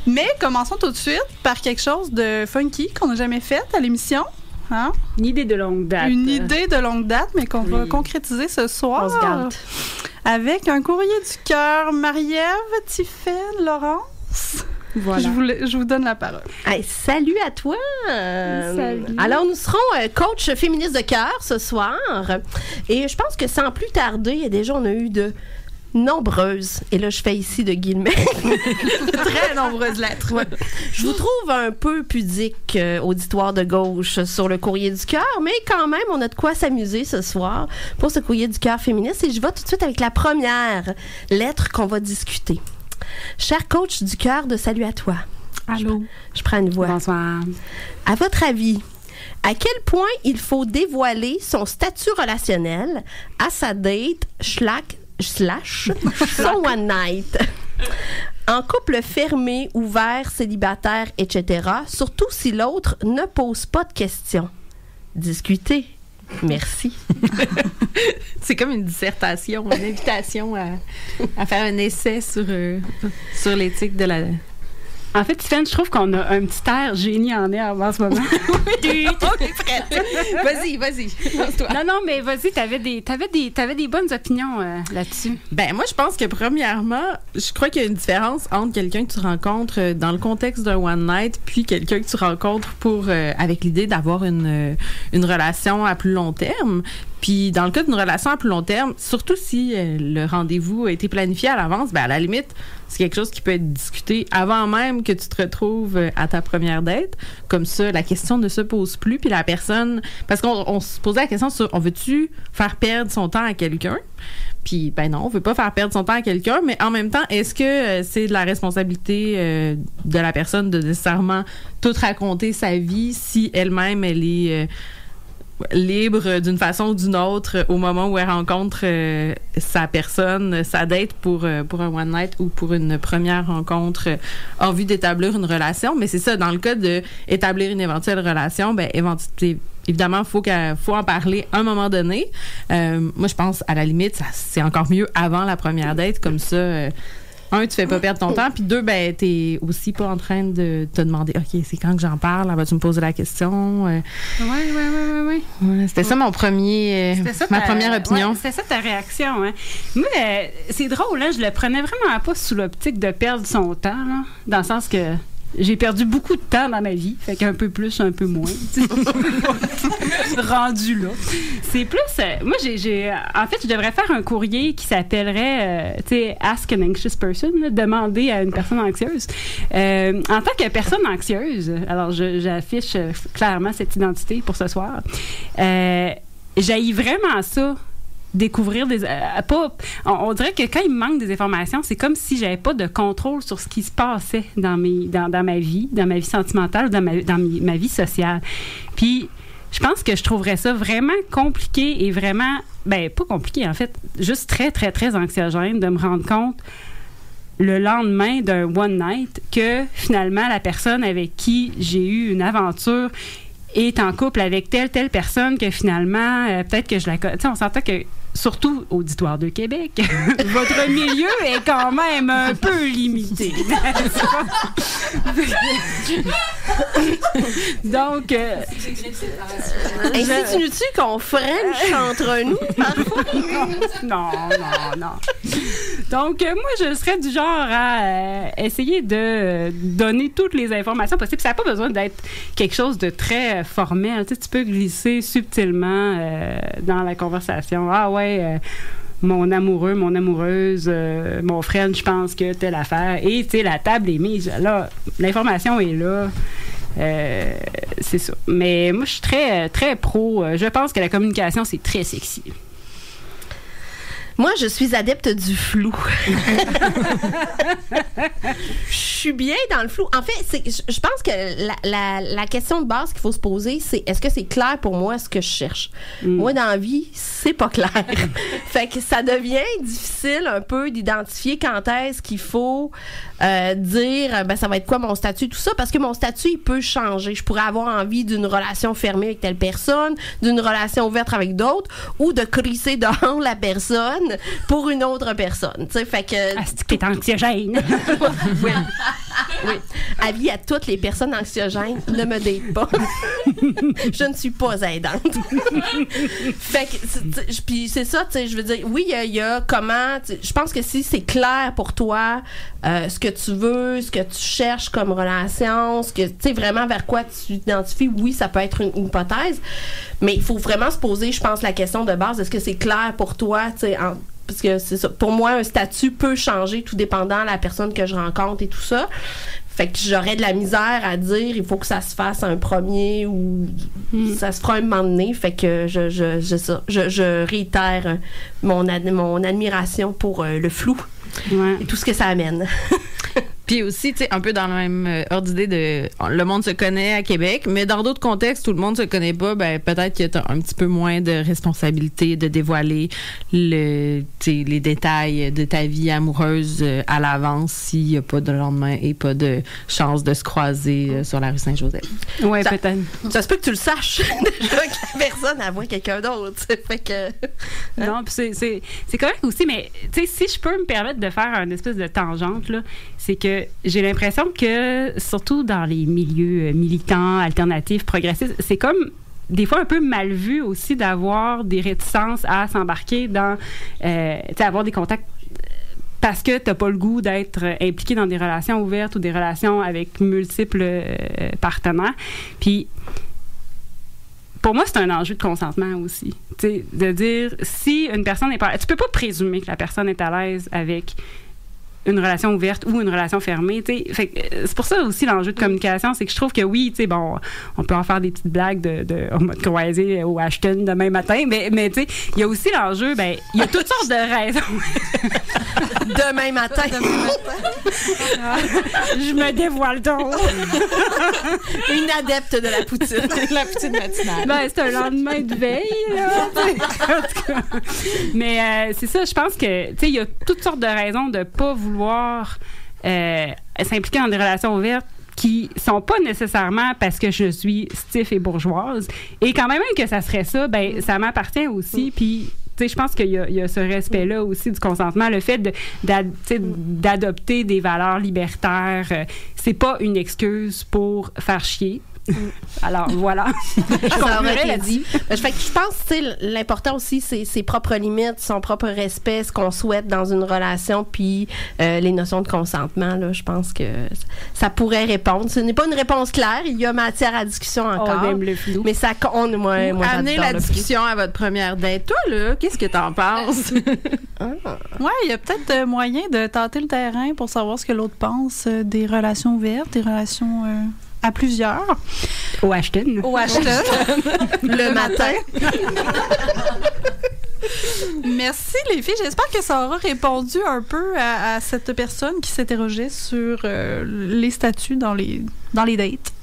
Mais commençons tout de suite par quelque chose de funky qu'on n'a jamais fait à l'émission. Hein? Une idée de longue date. Une idée de longue date, mais qu'on va concrétiser ce soir. On se gâte. Avec un courrier du cœur. Marie-Ève, Tiffaine, Laurence. Voilà. Je vous donne la parole. Hey, salut à toi. Salut. Alors, nous serons coach féministe de cœur ce soir. Et je pense que sans plus tarder, déjà, on a eu de nombreuses, et là, je fais ici de guillemets. Très nombreuses lettres. Ouais. Je vous trouve un peu pudique, auditoire de gauche, sur le courrier du cœur, mais quand même, on a de quoi s'amuser ce soir pour ce courrier du cœur féministe. Et je vais tout de suite avec la première lettre qu'on va discuter. Cher coach du cœur, de salut à toi. Allô. Je prends une voix. Bonsoir. À votre avis, à quel point il faut dévoiler son statut relationnel à sa date slash son one night? En couple fermé, ouvert, célibataire, etc., surtout si l'autre ne pose pas de questions. Discutez. Merci. C'est comme une dissertation, une invitation à faire un essai sur l'éthique de la... En fait, Tiffaine, je trouve qu'on a un petit air génie en herbe en ce moment. Oui, on est prête. Vas-y, lance-toi. Non, mais vas-y, t'avais des bonnes opinions là-dessus. Ben moi, je pense que premièrement, je crois qu'il y a une différence entre quelqu'un que tu rencontres dans le contexte d'un one night puis quelqu'un que tu rencontres avec l'idée d'avoir une relation à plus long terme. Puis dans le cas d'une relation à plus long terme, surtout si le rendez-vous a été planifié à l'avance, ben à la limite, c'est quelque chose qui peut être discuté avant même que tu te retrouves à ta première date. Comme ça, la question ne se pose plus. Puis la personne... Parce qu'on se posait la question sur, on veut-tu faire perdre son temps à quelqu'un? Puis, ben non, on veut pas faire perdre son temps à quelqu'un, mais en même temps, est-ce que c'est de la responsabilité de la personne de nécessairement tout raconter sa vie si elle-même, elle est... libre d'une façon ou d'une autre au moment où elle rencontre sa personne, sa date pour un one night ou pour une première rencontre en vue d'établir une relation. Mais c'est ça, dans le cas d'établir une éventuelle relation, ben évidemment, il faut en parler à un moment donné. Moi, je pense, à la limite, c'est encore mieux avant la première date, comme ça... un, tu fais pas perdre ton temps, puis deux, ben, t'es aussi pas en train de te demander, OK, c'est quand que j'en parle? Vas-tu me poser la question? Oui. C'était ça mon premier, ma première opinion. Ouais, c'était ça ta réaction, hein? Moi, c'est drôle, hein? Je le prenais vraiment pas sous l'optique de perdre son temps, là, dans le sens que j'ai perdu beaucoup de temps dans ma vie, fait qu'un peu plus, un peu moins. Rendu là. C'est plus... moi, en fait, je devrais faire un courrier qui s'appellerait, tu sais, Ask an Anxious Person, là, demander à une personne anxieuse. En tant que personne anxieuse, alors j'affiche clairement cette identité pour ce soir, j'haïs vraiment ça, découvrir des... on dirait que quand il me manque des informations, c'est comme si j'avais pas de contrôle sur ce qui se passait dans ma vie sentimentale, dans ma vie sociale. Puis, je pense que je trouverais ça vraiment compliqué et vraiment... Ben, pas compliqué, en fait, juste très, très, très anxiogène de me rendre compte le lendemain d'un one night que, finalement, la personne avec qui j'ai eu une aventure est en couple avec telle personne que finalement, peut-être que je la connais. Tu sais, on s'entend que, surtout Auditoire de Québec, votre milieu est quand même un peu limité. Donc, insinues-tu qu'on French entre nous, parfois? Non. Donc, moi, je serais du genre à essayer de donner toutes les informations possibles. Ça n'a pas besoin d'être quelque chose de très formel. Tu sais, tu peux glisser subtilement dans la conversation. Ah ouais, mon amoureux, mon amoureuse, mon friend, je pense que telle affaire. Et, tu sais, la table est mise. Là, l'information est là. C'est ça. Mais moi, je suis très, très pro. Je pense que la communication, c'est très sexy. Moi, je suis adepte du flou. Je suis bien dans le flou. En fait, je pense que la question de base qu'il faut se poser, c'est est-ce que c'est clair pour moi ce que je cherche? Moi, dans la vie, c'est pas clair. Fait que ça devient difficile un peu d'identifier quand est-ce qu'il faut dire ben ça va être quoi mon statut, tout ça, parce que mon statut, il peut changer. Je pourrais avoir envie d'une relation fermée avec telle personne, d'une relation ouverte avec d'autres, ou de crisser dehors la personne pour une autre personne. Tu sais, fait que... Ah, c'est que t'es anxiogène. Oui. Oui. Avis à toutes les personnes anxiogènes, ne me date pas. Je ne suis pas aidante. Fait que, puis c'est ça, tu sais, je veux dire, oui, il y a comment, je pense que si c'est clair pour toi, ce que tu veux, ce que tu cherches comme relation, ce que, tu sais, vraiment vers quoi tu t'identifies, oui, ça peut être une hypothèse, mais il faut vraiment se poser, je pense, la question de base, est-ce que c'est clair pour toi, tu sais, parce que c'est ça. Pour moi, un statut peut changer tout dépendant de la personne que je rencontre et tout ça. Fait que j'aurais de la misère à dire il faut que ça se fasse un premier ou ça se fera un moment donné. Fait que je réitère mon admiration pour le flou et tout ce que ça amène. Puis aussi, tu sais, un peu dans le même ordre d'idée de le monde se connaît à Québec, mais dans d'autres contextes où le monde se connaît pas, ben peut-être que tu as un petit peu moins de responsabilité de dévoiler les détails de ta vie amoureuse à l'avance s'il n'y a pas de lendemain et pas de chance de se croiser sur la rue Saint-Joseph. Oui, peut-être. Ça se peut que tu le saches déjà que la personne elle voit quelqu'un d'autre. Fait que non, puis c'est correct aussi, mais tu sais, si je peux me permettre de faire une espèce de tangente là, c'est que j'ai l'impression que, surtout dans les milieux militants, alternatifs, progressistes, c'est comme des fois un peu mal vu aussi d'avoir des réticences à s'embarquer dans, avoir des contacts parce que t'as pas le goût d'être impliqué dans des relations ouvertes ou des relations avec multiples partenaires. Puis, pour moi, c'est un enjeu de consentement aussi. Tu sais, de dire, si une personne est pas... Tu peux pas présumer que la personne est à l'aise avec une relation ouverte ou une relation fermée, tu sais. Fait que c'est pour ça aussi l'enjeu de communication, c'est que je trouve que oui, tu sais, bon, on peut en faire des petites blagues de on va te croiser au Ashton demain matin, mais tu sais, il y a aussi l'enjeu, ben, il y a toutes sortes de raisons. Demain matin. Je me dévoile donc. Une adepte de la poutine. La poutine matinale. Ben, c'est un lendemain de veille, là. En tout cas. Mais c'est ça, je pense que, tu sais, il y a toutes sortes de raisons de pas vouloir s'impliquer dans des relations ouvertes qui sont pas nécessairement parce que je suis stiff et bourgeoise. Et quand même que ça serait ça, ben ça m'appartient aussi. Puis, tu sais, je pense qu'il y a ce respect-là aussi du consentement. Le fait d'adopter des valeurs libertaires, c'est pas une excuse pour faire chier. Alors, voilà. Ça aurait été dit. Fait que je pense que l'important aussi, c'est ses propres limites, son propre respect, ce qu'on souhaite dans une relation, puis les notions de consentement. Là, je pense que ça pourrait répondre. Ce n'est pas une réponse claire. Il y a matière à discussion encore. On aime le flou. Mais ça compte. Moi, amenez la discussion à votre première date. Toi, là, qu'est-ce que t'en penses? Ouais, il y a peut-être moyen de tenter le terrain pour savoir ce que l'autre pense des relations ouvertes, des relations... à plusieurs. Au Ashton. Au Ashton. Le matin. Merci les filles. J'espère que ça aura répondu un peu à cette personne qui s'interrogeait sur les statuts dans les dates.